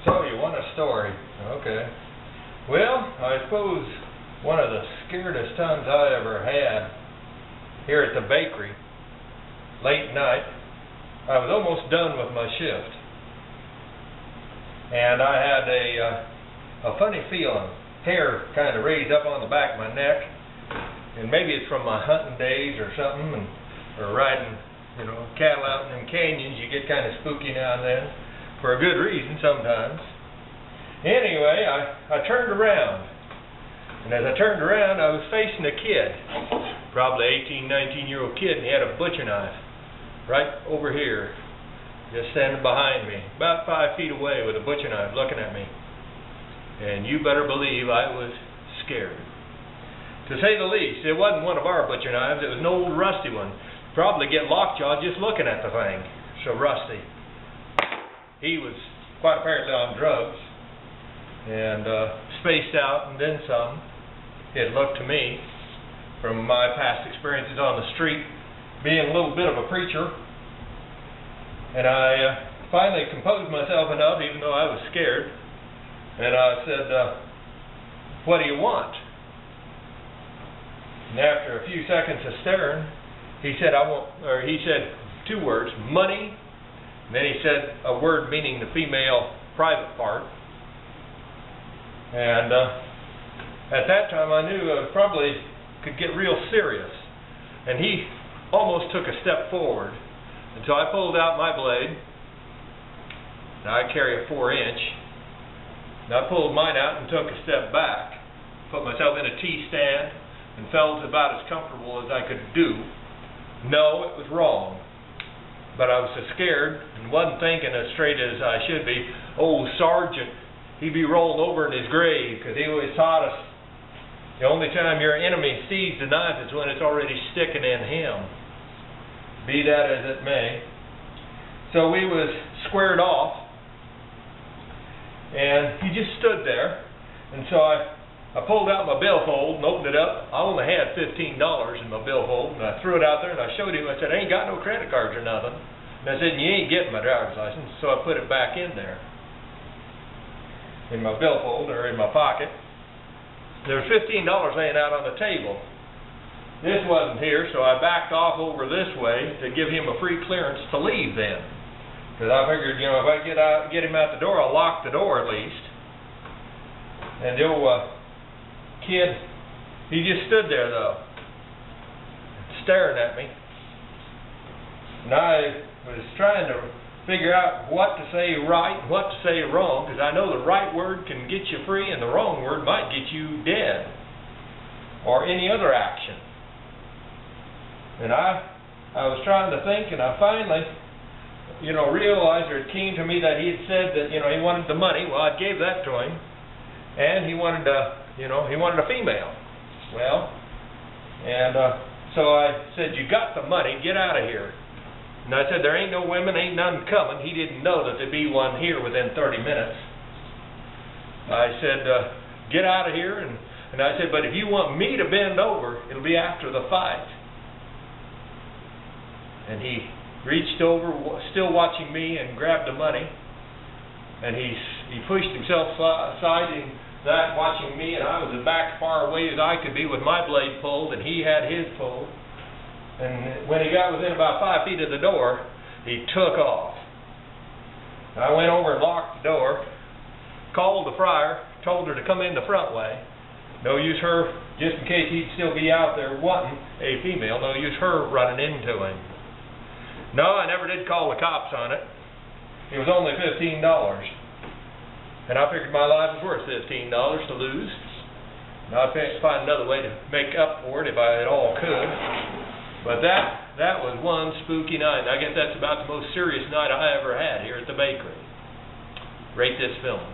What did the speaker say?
So you want a story. Okay. Well, I suppose one of the scaredest times I ever had here at the bakery, late night, I was almost done with my shift. And I had a funny feeling, hair kind of raised up on the back of my neck. And maybe it's from my hunting days or something, or riding, cattle out in them canyons. You get kind of spooky now and then, for a good reason sometimes. Anyway, I turned around, and as I turned around, I was facing a kid, probably 18, 19-year-old kid, and he had a butcher knife right over here, just standing behind me, about 5 feet away with a butcher knife looking at me. And you better believe I was scared. To say the least, it wasn't one of our butcher knives, it was an old rusty one. Probably get lockjaw just looking at the thing, so rusty. He was quite apparently on drugs, and spaced out and then some. It looked to me, from my past experiences on the street, being a little bit of a preacher. And I finally composed myself enough, even though I was scared, and I said, "What do you want?" And after a few seconds of staring, he said, he said 2 words, money. And then he said a word meaning the female private part. And at that time I knew I probably could get real serious. And he almost took a step forward. And so I pulled out my blade. Now I carry a 4-inch. And I pulled mine out and took a step back. Put myself in a T-stand and felt about as comfortable as I could do. No, it was wrong. But I was so scared and wasn't thinking as straight as I should be. Oh, Sergeant, he'd be rolled over in his grave, because he always taught us the only time your enemy sees the knife is when it's already sticking in him. Be that as it may. So we was squared off, and he just stood there. And so I pulled out my billfold and opened it up. I only had $15 in my billfold, and I threw it out there and I showed him. I said, "I ain't got no credit cards or nothing." And I said, "You ain't getting my driver's license." So I put it back in there, in my billfold or in my pocket. There was $15 laying out on the table. This wasn't here, so I backed off over this way to give him a free clearance to leave then. Because I figured, if I get him out the door, I'll lock the door at least. And the old kid, he just stood there though, staring at me. And I was trying to figure out what to say right and what to say wrong, because I know the right word can get you free and the wrong word might get you dead or any other action. And I was trying to think, and I finally realized, or it came to me that he had said that he wanted the money. Well, I gave that to him, and he wanted he wanted a female. Well, and so I said, "You got the money, get out of here." And I said, "There ain't no women, ain't none coming." He didn't know that there'd be one here within 30 minutes. I said, "Get out of here." And I said, "But if you want me to bend over, it'll be after the fight." And he reached over, still watching me, and grabbed the money. And he pushed himself aside, that watching me, and I was as back far away as I could be with my blade pulled, and he had his pulled. And when he got within about 5 feet of the door, he took off. I went over and locked the door, called the friar, told her to come in the front way. No use her, just in case he'd still be out there wanting a female, no use her running into him. No, I never did call the cops on it. It was only $15. And I figured my life was worth $15 to lose. And I'd find another way to make up for it if I at all could. But that was one spooky night. I guess that's about the most serious night I ever had here at the bakery. Rate this film.